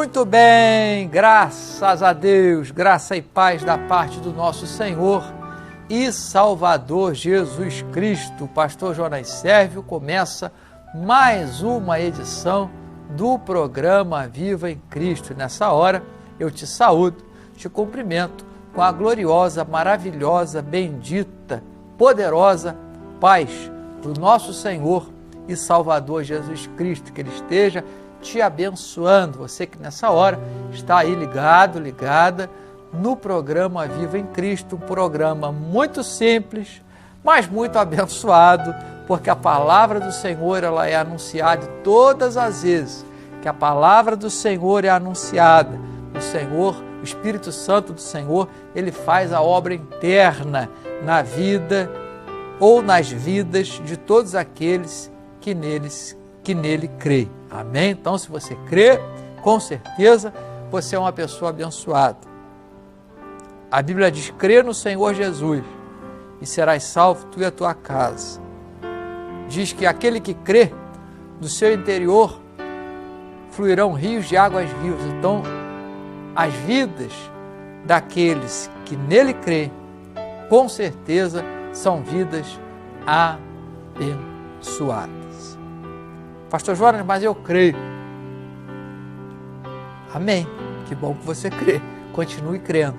Muito bem, graças a Deus, graça e paz da parte do nosso Senhor e Salvador Jesus Cristo. O pastor Jonas Sérvio começa mais uma edição do programa Viva em Cristo. Nessa hora eu te saúdo, te cumprimento com a gloriosa, maravilhosa, bendita, poderosa paz do nosso Senhor e Salvador Jesus Cristo, que Ele esteja te abençoando, você que nessa hora está aí ligada no programa Viva em Cristo, um programa muito simples, mas muito abençoado, porque a palavra do Senhor ela é anunciada todas as vezes que a palavra do Senhor é anunciada, o Senhor, o Espírito Santo do Senhor, ele faz a obra interna na vida ou nas vidas de todos aqueles que nele crê. Amém? Então, se você crê, com certeza você é uma pessoa abençoada. A Bíblia diz: crê no Senhor Jesus e serás salvo tu e a tua casa. Diz que aquele que crê, do seu interior fluirão rios de águas vivas. Então, as vidas daqueles que nele crê, com certeza são vidas abençoadas. Pastor Jonas, mas eu creio. Amém. Que bom que você crê. Continue crendo.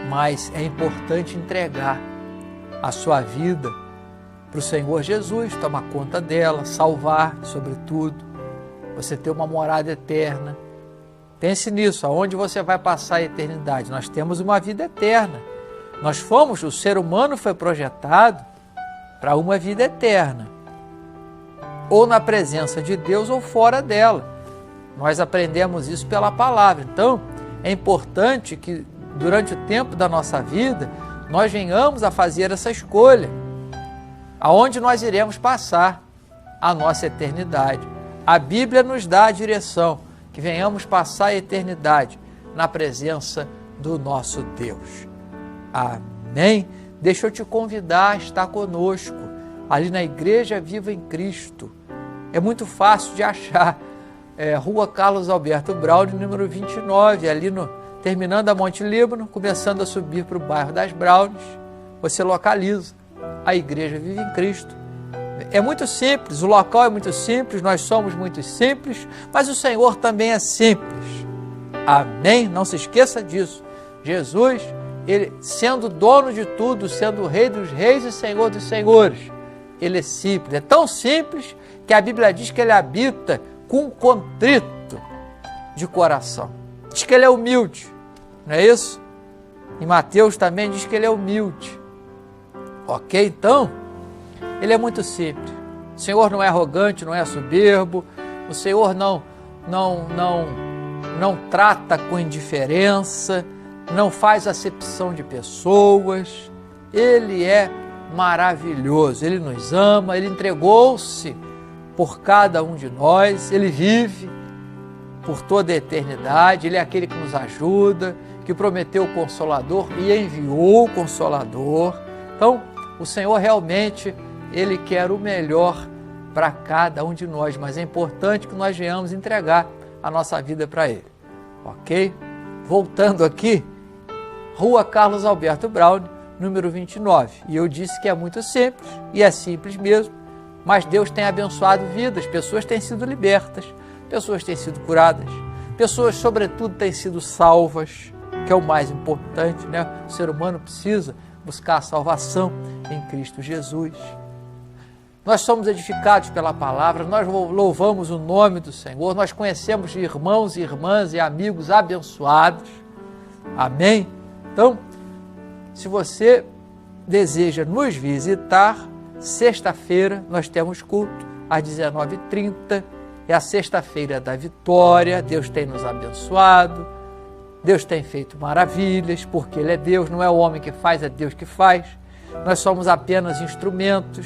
Mas é importante entregar a sua vida para o Senhor Jesus, tomar conta dela, salvar, sobretudo. Você ter uma morada eterna. Pense nisso, aonde você vai passar a eternidade. Nós temos uma vida eterna. O ser humano foi projetado para uma vida eterna. Ou na presença de Deus ou fora dela. Nós aprendemos isso pela palavra. Então, é importante que durante o tempo da nossa vida, nós venhamos a fazer essa escolha. Aonde nós iremos passar a nossa eternidade. A Bíblia nos dá a direção, que venhamos passar a eternidade na presença do nosso Deus. Amém? Deixa eu te convidar a estar conosco, ali na Igreja Viva em Cristo. É muito fácil de achar, Rua Carlos Alberto Brauli, número 29, ali terminando a Monte Líbano, começando a subir para o bairro das Braunes, você localiza a Igreja Viva em Cristo. É muito simples, o local é muito simples, nós somos muito simples, mas o Senhor também é simples. Amém? Não se esqueça disso. Jesus, Ele sendo dono de tudo, sendo o Rei dos Reis e Senhor dos Senhores, Ele é simples, é tão simples que a Bíblia diz que Ele habita com contrito de coração. Diz que Ele é humilde, não é isso? Em Mateus também diz que Ele é humilde. Ok? Então, Ele é muito simples. O Senhor não é arrogante, não é soberbo. O Senhor não trata com indiferença, não faz acepção de pessoas. Ele é maravilhoso. Ele nos ama, Ele entregou-se por cada um de nós. Ele vive por toda a eternidade. Ele é aquele que nos ajuda, que prometeu o Consolador e enviou o Consolador. Então, o Senhor realmente, Ele quer o melhor para cada um de nós, mas é importante que nós venhamos entregar a nossa vida para Ele, ok? Voltando aqui, Rua Carlos Alberto Brauli, número 29, e eu disse que é muito simples, e é simples mesmo, mas Deus tem abençoado vidas, pessoas têm sido libertas, pessoas têm sido curadas, pessoas, sobretudo, têm sido salvas, que é o mais importante, né? O ser humano precisa buscar a salvação em Cristo Jesus. Nós somos edificados pela palavra, nós louvamos o nome do Senhor, nós conhecemos irmãos e irmãs e amigos abençoados. Amém? Então, se você deseja nos visitar, sexta-feira nós temos culto às 19h30, é a sexta-feira da vitória. Deus tem nos abençoado, Deus tem feito maravilhas, porque Ele é Deus, não é o homem que faz, é Deus que faz. Nós somos apenas instrumentos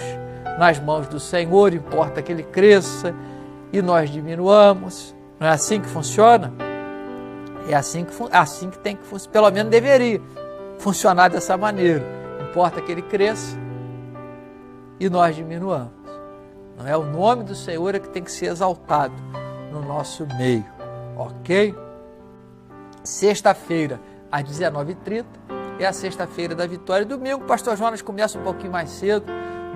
nas mãos do Senhor, importa que Ele cresça e nós diminuamos. Não é assim que funciona? É assim que tem que funcionar, pelo menos deveria funcionar dessa maneira. Importa que Ele cresça e nós diminuamos. Não é? O nome do Senhor é que tem que ser exaltado no nosso meio, ok? Sexta-feira, às 19h30, é a sexta-feira da vitória. Domingo, o pastor Jonas começa um pouquinho mais cedo.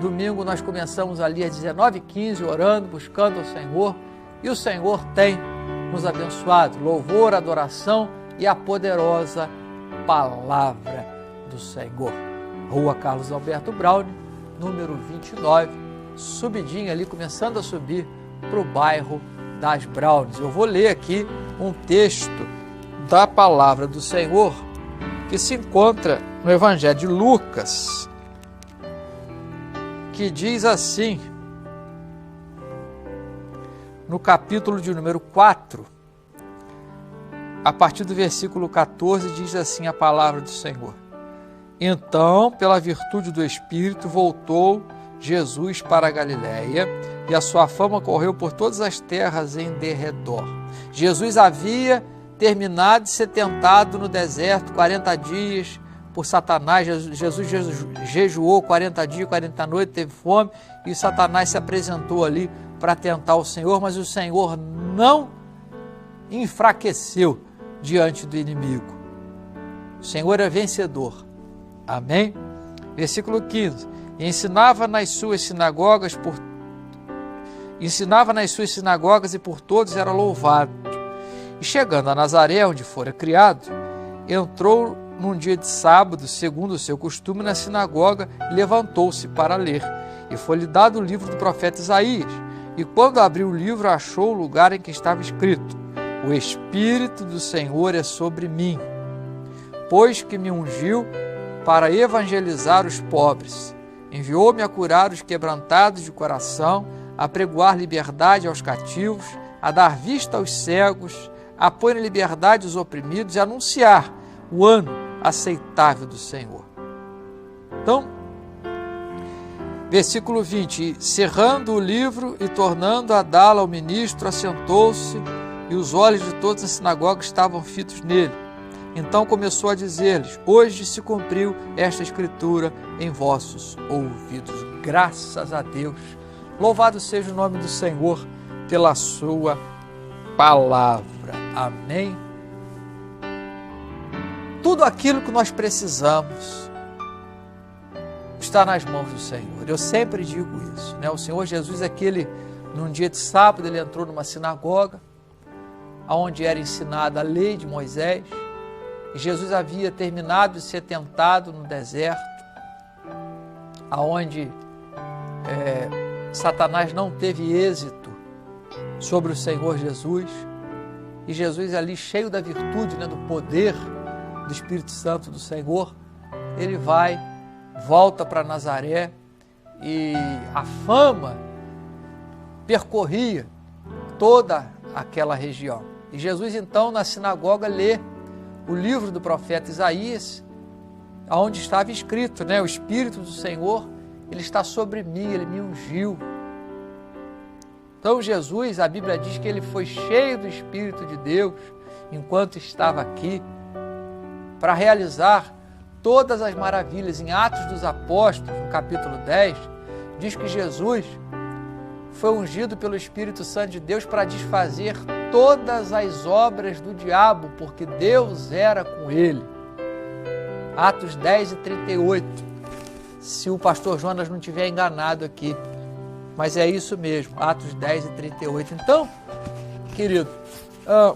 Domingo nós começamos ali às 19h15, orando, buscando o Senhor. E o Senhor tem nos abençoado. Louvor, adoração e a poderosa palavra do Senhor. Rua Carlos Alberto Braune, número 29, subidinha ali, começando a subir para o bairro das Browns. Eu vou ler aqui um texto da palavra do Senhor que se encontra no Evangelho de Lucas, que diz assim, no capítulo de número 4, a partir do versículo 14, diz assim a palavra do Senhor. Então, pela virtude do Espírito, voltou Jesus para a Galiléia, e a sua fama correu por todas as terras em derredor. Jesus havia terminado de ser tentado no deserto 40 dias por Satanás. Jesus jejuou 40 dias, 40 noites, teve fome, e Satanás se apresentou ali para tentar o Senhor, mas o Senhor não enfraqueceu diante do inimigo. O Senhor é vencedor. Amém? Versículo 15. Ensinava nas suas sinagogas e por todos era louvado. E chegando a Nazaré, onde fora criado, entrou num dia de sábado, segundo o seu costume, na sinagoga, e levantou-se para ler. E foi-lhe dado o livro do profeta Isaías. E quando abriu o livro, achou o lugar em que estava escrito: O Espírito do Senhor é sobre mim, pois que me ungiu para evangelizar os pobres. Enviou-me a curar os quebrantados de coração, a pregoar liberdade aos cativos, a dar vista aos cegos, a pôr em liberdade os oprimidos e anunciar o ano aceitável do Senhor. Então, versículo 20, cerrando o livro e tornando a dá-lo ao ministro, assentou-se, e os olhos de todos na sinagoga estavam fitos nele. Então começou a dizer-lhes: hoje se cumpriu esta escritura em vossos ouvidos. Graças a Deus. Louvado seja o nome do Senhor pela sua palavra. Amém. Tudo aquilo que nós precisamos está nas mãos do Senhor. Eu sempre digo isso, né? O Senhor Jesus, num dia de sábado, ele entrou numa sinagoga, onde era ensinada a lei de Moisés. E Jesus havia terminado de ser tentado no deserto, aonde Satanás não teve êxito sobre o Senhor Jesus. E Jesus ali, cheio da virtude, né, do poder do Espírito Santo do Senhor, ele volta para Nazaré, e a fama percorria toda aquela região. E Jesus, então, na sinagoga, lê o livro do profeta Isaías, onde estava escrito, né? O Espírito do Senhor, ele está sobre mim, ele me ungiu. Então Jesus, a Bíblia diz que ele foi cheio do Espírito de Deus enquanto estava aqui, para realizar todas as maravilhas. Em Atos dos Apóstolos, no capítulo 10, diz que Jesus foi ungido pelo Espírito Santo de Deus para desfazer todas as obras do diabo, porque Deus era com ele. Atos 10 e 38, se o pastor Jonas não tiver enganado aqui, mas é isso mesmo, Atos 10 e 38. Então, querido,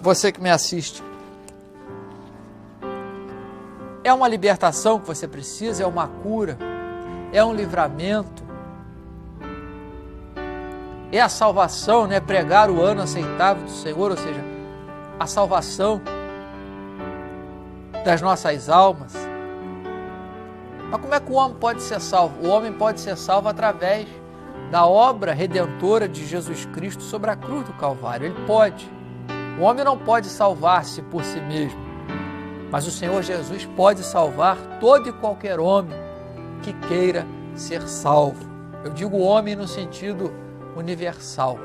você que me assiste, é uma libertação que você precisa, é uma cura, é um livramento, é a salvação, né? Pregar o ano aceitável do Senhor, ou seja, a salvação das nossas almas. Mas como é que o homem pode ser salvo? O homem pode ser salvo através da obra redentora de Jesus Cristo sobre a cruz do Calvário. Ele pode. O homem não pode salvar-se por si mesmo, mas o Senhor Jesus pode salvar todo e qualquer homem que queira ser salvo. Eu digo homem no sentido universal.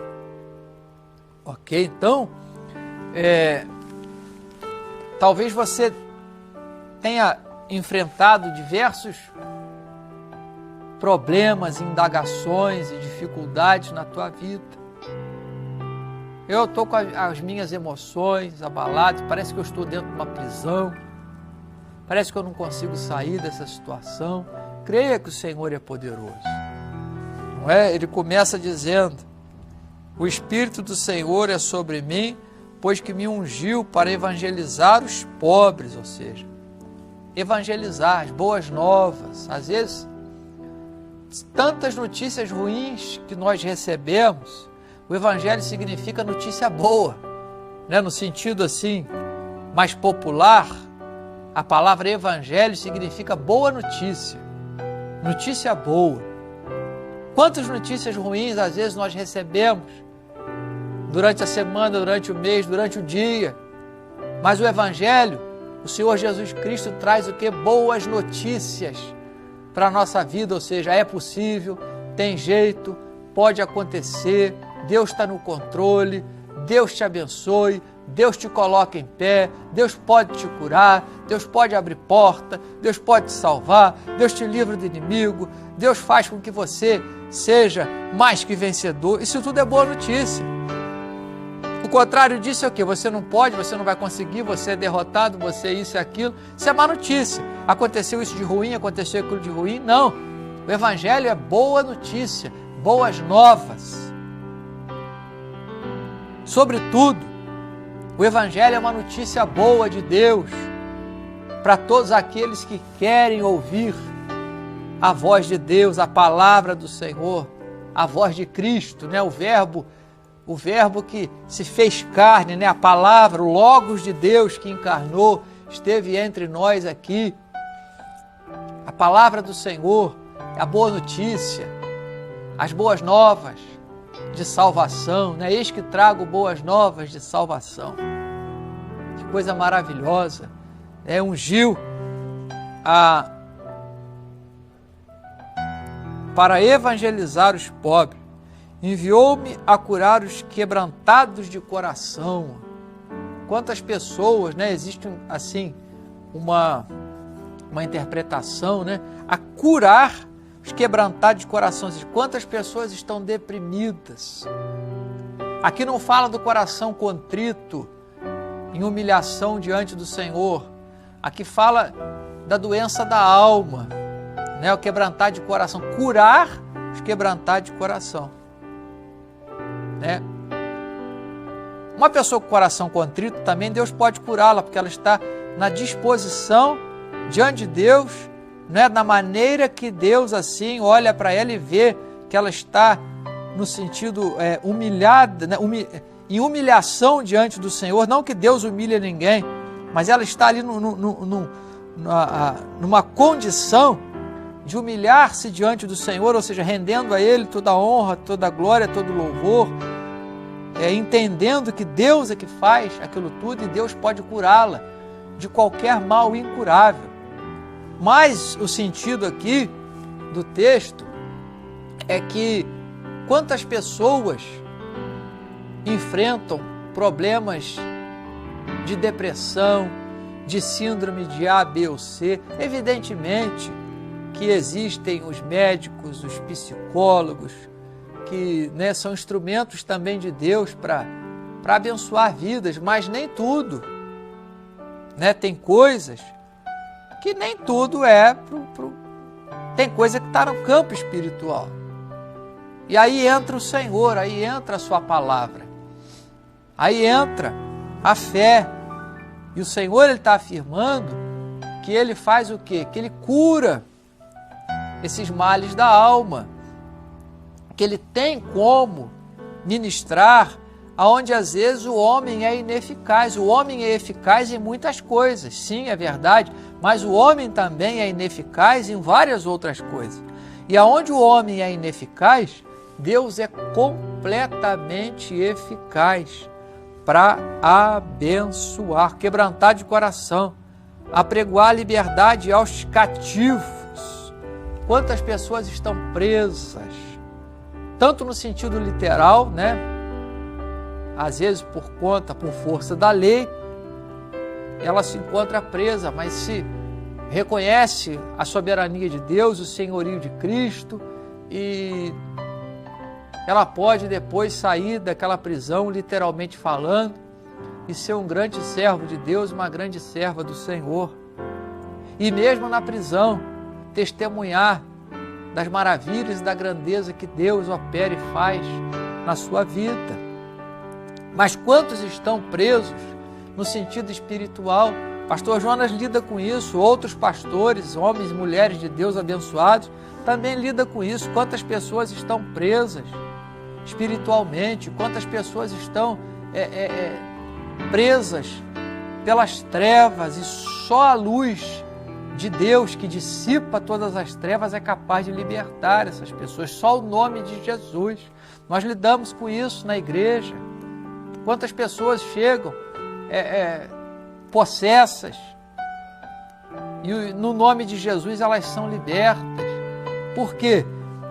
Ok? Então, talvez você tenha enfrentado diversos problemas, indagações e dificuldades na tua vida. eu estou com as minhas emoções abaladas, parece que eu estou dentro de uma prisão, parece que eu não consigo sair dessa situação. Creia que o Senhor é poderoso. Não é? Ele começa dizendo: o Espírito do Senhor é sobre mim, pois que me ungiu para evangelizar os pobres, ou seja, evangelizar as boas novas. Às vezes, tantas notícias ruins que nós recebemos, o Evangelho significa notícia boa, né? No sentido assim, mais popular, a palavra Evangelho significa boa notícia, notícia boa. Quantas notícias ruins às vezes nós recebemos durante a semana, durante o mês, durante o dia, mas o Evangelho, o Senhor Jesus Cristo traz o que? Boas notícias para a nossa vida, ou seja, é possível, tem jeito, pode acontecer, Deus está no controle, Deus te abençoe, Deus te coloca em pé, Deus pode te curar, Deus pode abrir porta, Deus pode te salvar, Deus te livra do inimigo, Deus faz com que você seja mais que vencedor. Isso tudo é boa notícia. O contrário disso é o quê? Você não pode, você não vai conseguir, você é derrotado, você é isso e aquilo. Isso é má notícia. Aconteceu isso de ruim, aconteceu aquilo de ruim. Não. O Evangelho é boa notícia, boas novas. Sobretudo, o Evangelho é uma notícia boa de Deus para todos aqueles que querem ouvir a voz de Deus, a palavra do Senhor, a voz de Cristo, né? O verbo que se fez carne, né? A palavra, o Logos de Deus que encarnou, esteve entre nós aqui. A palavra do Senhor, a boa notícia, as boas novas de salvação, né? Eis que trago boas novas de salvação. Que coisa maravilhosa. Ungiu para evangelizar os pobres. Enviou-me a curar os quebrantados de coração. Quantas pessoas, né? Existe assim uma interpretação, né? A curar os quebrantados de coração. Quantas pessoas estão deprimidas? Aqui não fala do coração contrito, em humilhação diante do Senhor. Aqui fala da doença da alma, né? O quebrantar de coração. Curar os quebrantados de coração. Né? Uma pessoa com coração contrito também Deus pode curá-la, porque ela está na disposição diante de Deus, né? Na maneira que Deus assim olha para ela e vê que ela está no sentido humilhada, né? Em humilhação diante do Senhor. Não que Deus humilhe ninguém, mas ela está ali numa condição de humilhar-se diante do Senhor, ou seja, rendendo a Ele toda a honra, toda a glória, todo o louvor, entendendo que Deus é que faz aquilo tudo e Deus pode curá-la de qualquer mal incurável. Mas o sentido aqui do texto é que quantas pessoas enfrentam problemas de depressão, de síndrome de A, B ou C, evidentemente que existem os médicos, os psicólogos, que, né, são instrumentos também de Deus para abençoar vidas, mas nem tudo. Né? Tem coisas que nem tudo tem coisa que está no campo espiritual. E aí entra o Senhor, aí entra a sua palavra, aí entra a fé. E o Senhor ele está afirmando que Ele faz o quê? Que Ele cura esses males da alma, que Ele tem como ministrar aonde às vezes o homem é ineficaz. O homem é eficaz em muitas coisas, sim, é verdade, mas o homem também é ineficaz em várias outras coisas. E aonde o homem é ineficaz, Deus é completamente eficaz para abençoar, quebrantar de coração, apregoar a liberdade aos cativos. Quantas pessoas estão presas, tanto no sentido literal, né? Às vezes por força da lei, ela se encontra presa, mas se reconhece a soberania de Deus, o senhorio de Cristo e ela pode depois sair daquela prisão, literalmente falando, e ser um grande servo de Deus, uma grande serva do Senhor. E mesmo na prisão, testemunhar das maravilhas e da grandeza que Deus opera e faz na sua vida. Mas quantos estão presos no sentido espiritual? Pastor Jonas lida com isso, outros pastores, homens e mulheres de Deus abençoados, também lidam com isso. Quantas pessoas estão presas espiritualmente, quantas pessoas estão presas pelas trevas, e só a luz de Deus, que dissipa todas as trevas, é capaz de libertar essas pessoas. Só o nome de Jesus. Nós lidamos com isso na igreja. Quantas pessoas chegam possessas, e no nome de Jesus elas são libertas. Por quê?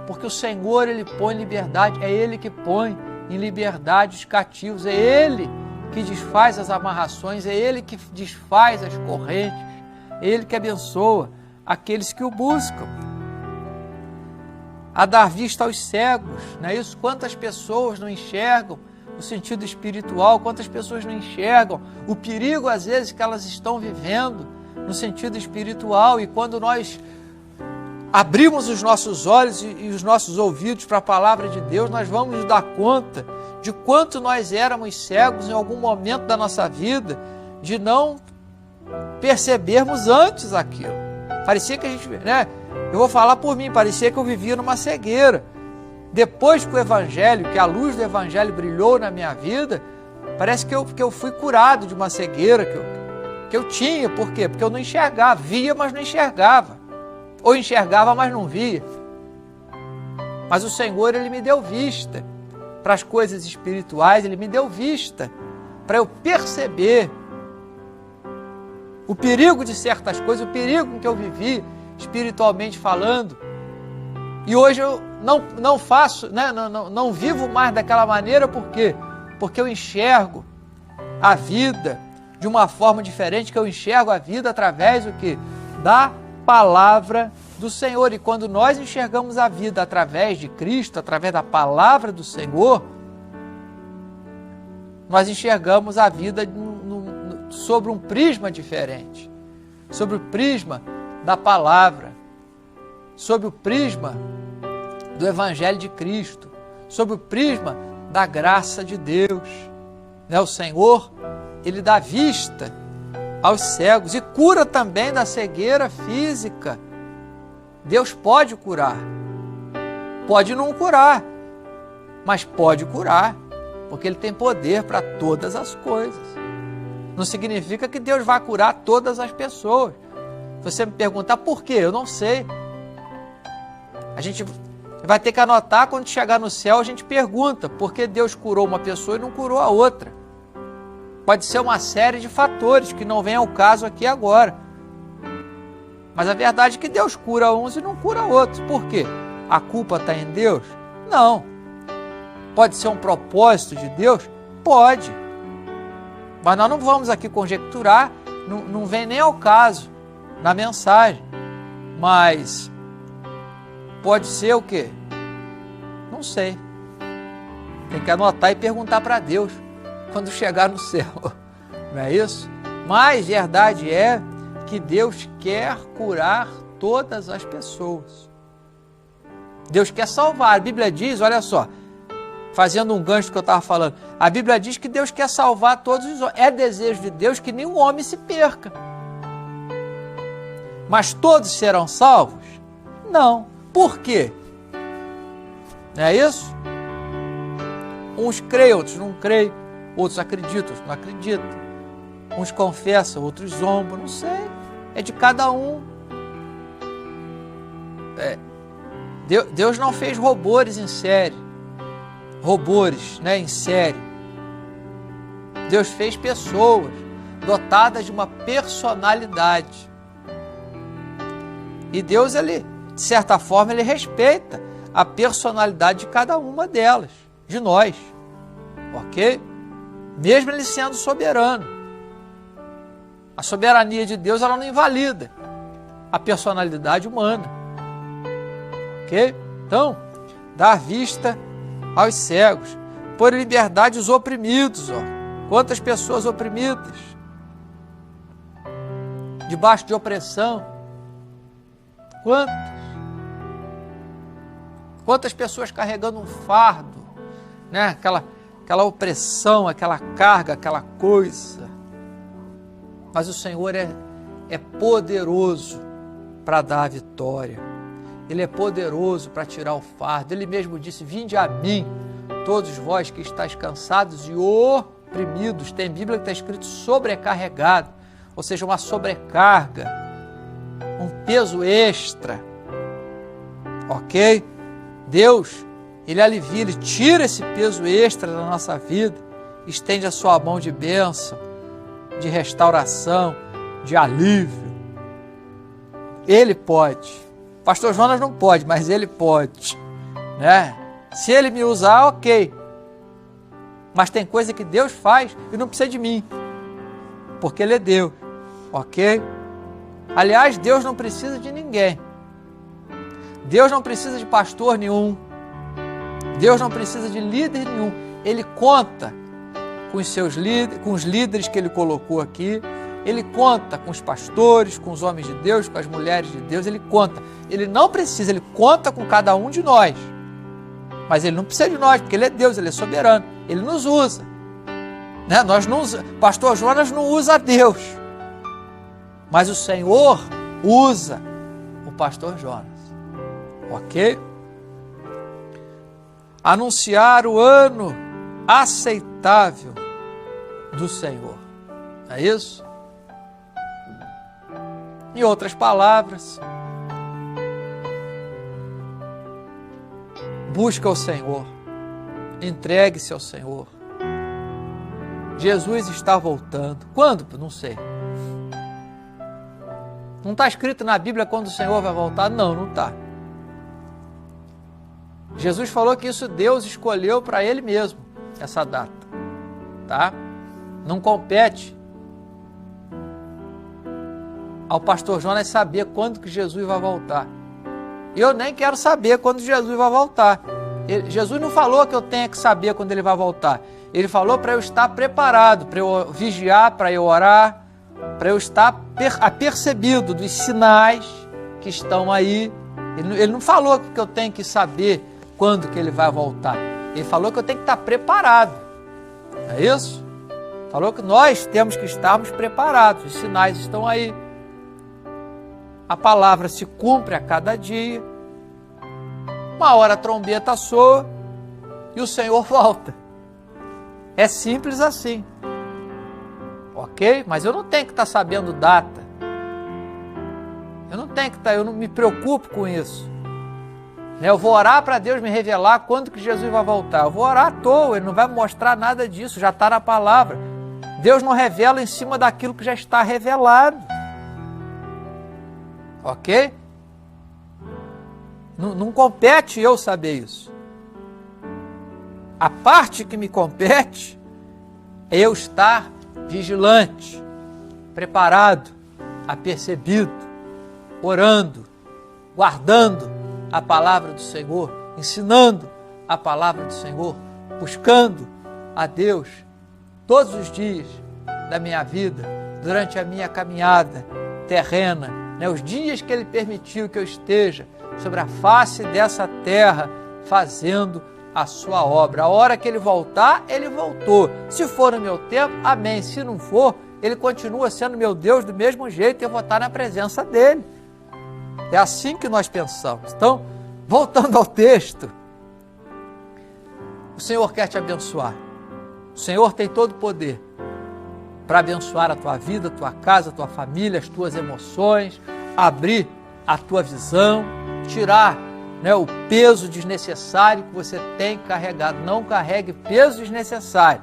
Porque o Senhor, Ele põe liberdade, é Ele que põe em liberdade os cativos, é Ele que desfaz as amarrações, é Ele que desfaz as correntes, é Ele que abençoa aqueles que o buscam. A dar vista aos cegos, não é isso? Quantas pessoas não enxergam no sentido espiritual, quantas pessoas não enxergam o perigo, às vezes, que elas estão vivendo no sentido espiritual, e quando nós abrimos os nossos olhos e os nossos ouvidos para a palavra de Deus, nós vamos nos dar conta de quanto nós éramos cegos em algum momento da nossa vida, de não percebermos antes aquilo. Parecia que a gente, eu vou falar por mim, parecia que eu vivia numa cegueira. Depois que o Evangelho, que a luz do Evangelho brilhou na minha vida, parece que eu fui curado de uma cegueira que eu tinha. Por quê? Porque eu não enxergava, via, mas não enxergava. Ou enxergava, mas não via. Mas o Senhor, Ele me deu vista para as coisas espirituais, Ele me deu vista para eu perceber o perigo de certas coisas, o perigo que eu vivi espiritualmente falando. E hoje eu não faço, não vivo mais daquela maneira. Por quê? Porque eu enxergo a vida de uma forma diferente, que eu enxergo a vida através do quê? Da palavra do Senhor. E quando nós enxergamos a vida através de Cristo, através da palavra do Senhor, nós enxergamos a vida sobre um prisma diferente, sobre o prisma da palavra, sobre o prisma do Evangelho de Cristo, sobre o prisma da graça de Deus. O Senhor, Ele dá vista aos cegos e cura também da cegueira física. Deus pode curar, pode não curar, mas pode curar, porque Ele tem poder para todas as coisas. Não significa que Deus vai curar todas as pessoas. Se você me perguntar por quê, eu não sei. A gente vai ter que anotar, quando chegar no céu, a gente pergunta por que Deus curou uma pessoa e não curou a outra. Pode ser uma série de fatores que não vem ao caso aqui agora. Mas a verdade é que Deus cura uns e não cura outros. Por quê? A culpa está em Deus? Não. Pode ser um propósito de Deus? Pode. Mas nós não vamos aqui conjecturar, não vem nem ao caso na mensagem. Mas pode ser o quê? Não sei. Tem que anotar e perguntar para Deus quando chegar no céu. Não é isso? Mas verdade é que Deus quer curar todas as pessoas. Deus quer salvar. A Bíblia diz, olha só, fazendo um gancho do que eu estava falando, a Bíblia diz que Deus quer salvar todos os homens. É desejo de Deus que nenhum homem se perca. Mas todos serão salvos? Não. Por quê? Não é isso? Uns creem, outros não creem. Outros acreditam, outros não acreditam. Uns confessam, outros zombam, não sei. É de cada um. Deus não fez robôs em série. Robôs, em série. Deus fez pessoas dotadas de uma personalidade. E Deus, Ele, de certa forma, Ele respeita a personalidade de cada uma delas, de nós. Ok? Mesmo Ele sendo soberano. A soberania de Deus, ela não invalida a personalidade humana. Ok? Então, dar vista aos cegos, pôr em liberdade os oprimidos. Quantas pessoas oprimidas, debaixo de opressão, quantas pessoas carregando um fardo, né? Aquela opressão, aquela carga, aquela coisa. Mas o Senhor é poderoso para dar a vitória. Ele é poderoso para tirar o fardo. Ele mesmo disse: vinde a mim, todos vós que estáis cansados e oprimidos. Tem Bíblia que está escrito sobrecarregado, ou seja, uma sobrecarga, um peso extra. Ok? Deus, Ele alivia, Ele tira esse peso extra da nossa vida, estende a sua mão de bênção, de restauração, de alívio. Ele pode. Pastor Jonas não pode, mas ele pode, né? Se ele me usar, ok. Mas tem coisa que Deus faz e não precisa de mim, porque Ele é Deus, ok? Aliás, Deus não precisa de ninguém. Deus não precisa de pastor nenhum. Deus não precisa de líder nenhum. Ele conta com os seus líderes, com os líderes que Ele colocou aqui. Ele conta com os pastores, com os homens de Deus, com as mulheres de Deus. Ele conta. Ele não precisa, Ele conta com cada um de nós. Mas Ele não precisa de nós, porque Ele é Deus, Ele é soberano. Ele nos usa, né? Pastor Jonas não usa Deus, mas o Senhor usa o pastor Jonas. Ok? Anunciar o ano aceitável do Senhor. É isso? Em outras palavras, busca o Senhor, entregue-se ao Senhor. Jesus está voltando. Quando? Não sei. Não está escrito na Bíblia quando o Senhor vai voltar? Não, não está. Jesus falou que isso Deus escolheu para Ele mesmo, essa data. Tá? Não compete ao pastor Jonas saber quando que Jesus vai voltar. Eu nem quero saber quando Jesus vai voltar. Jesus não falou que eu tenha que saber quando Ele vai voltar. Ele falou para eu estar preparado, para eu vigiar, para eu orar, para eu estar apercebido dos sinais que estão aí. Ele não falou que eu tenho que saber quando que Ele vai voltar. Ele falou que eu tenho que estar preparado. É isso? Falou que nós temos que estarmos preparados. Os sinais estão aí. A palavra se cumpre a cada dia. Uma hora a trombeta soa e o Senhor volta. É simples assim. Ok? Mas eu não tenho que estar sabendo data. Eu não me preocupo com isso. Eu vou orar para Deus me revelar quando que Jesus vai voltar. Eu vou orar à toa, Ele não vai me mostrar nada disso, já está na palavra. Deus não revela em cima daquilo que já está revelado. Ok? Não compete eu saber isso. A parte que me compete é eu estar vigilante, preparado, apercebido, orando, guardando a palavra do Senhor, ensinando a palavra do Senhor, buscando a Deus todos os dias da minha vida, durante a minha caminhada terrena, os dias que Ele permitiu que eu esteja sobre a face dessa terra, fazendo a sua obra. A hora que Ele voltar, Ele voltou. Se for no meu tempo, amém. Se não for, Ele continua sendo meu Deus do mesmo jeito e eu vou estar na presença dEle. É assim que nós pensamos. Então, voltando ao texto, o Senhor quer te abençoar. O Senhor tem todo o poder para abençoar a tua vida, a tua casa, a tua família, as tuas emoções, abrir a tua visão, tirar o peso desnecessário que você tem carregado. Não carregue peso desnecessário,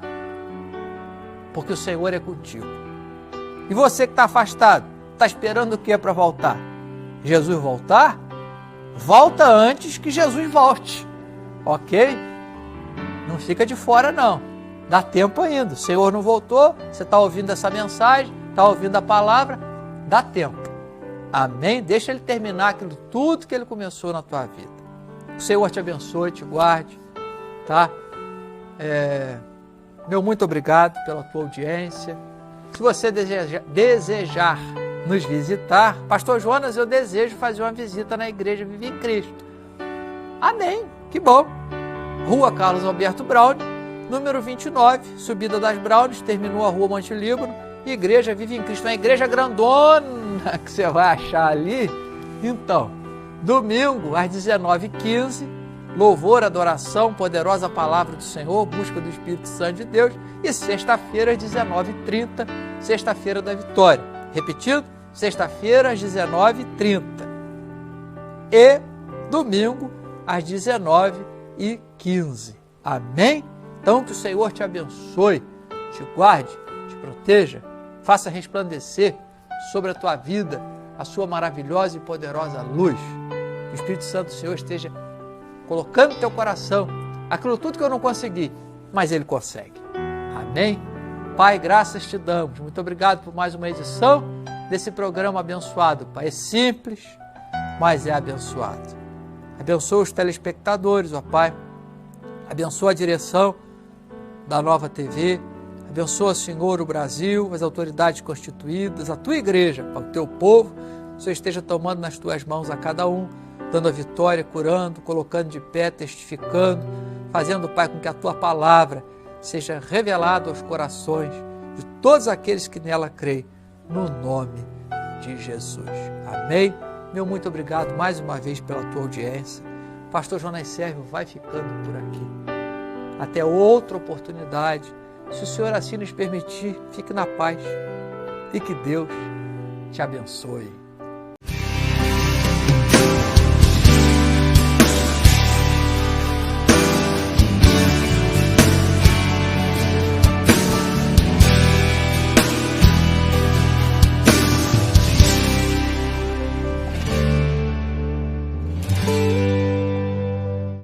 porque o Senhor é contigo. E você que está afastado, está esperando o que para voltar? Jesus voltar? Volta antes que Jesus volte, ok? Não fica de fora não, dá tempo ainda. O Senhor não voltou, você está ouvindo essa mensagem, está ouvindo a palavra, dá tempo. Amém? Deixa Ele terminar aquilo tudo que Ele começou na tua vida. O Senhor te abençoe, te guarde, tá? Meu muito obrigado pela tua audiência. Se você desejar nos visitar, Pastor Jonas, eu desejo fazer uma visita na Igreja Vive em Cristo. Amém, que bom. Rua Carlos Alberto Braun, número 29, subida das Braunes, terminou a Rua Monte Líbano, Igreja Vive em Cristo, uma igreja grandona que você vai achar ali. Então, domingo às 19h15, louvor, adoração, poderosa palavra do Senhor, busca do Espírito Santo de Deus, e sexta-feira às 19h30, sexta-feira da vitória. Repetindo, sexta-feira às 19h30 e domingo às 19h15. Amém? Então que o Senhor te abençoe, te guarde, te proteja, faça resplandecer sobre a tua vida a sua maravilhosa e poderosa luz. Que o Espírito Santo do Senhor esteja colocando no teu coração aquilo tudo que eu não consegui, mas Ele consegue. Amém? Pai, graças te damos. Muito obrigado por mais uma edição desse programa abençoado. Pai, é simples, mas é abençoado. Abençoa os telespectadores, ó Pai. Abençoa a direção da Nova TV. Abençoa, Senhor, o Brasil, as autoridades constituídas, a tua igreja, o teu povo. O Senhor esteja tomando nas tuas mãos a cada um, dando a vitória, curando, colocando de pé, testificando, fazendo, Pai, com que a tua palavra seja revelada aos corações de todos aqueles que nela creem, no nome de Jesus. Amém? Meu muito obrigado mais uma vez pela tua audiência. Pastor Jonas Sérvio vai ficando por aqui. Até outra oportunidade. Se o Senhor assim nos permitir, fique na paz e que Deus te abençoe.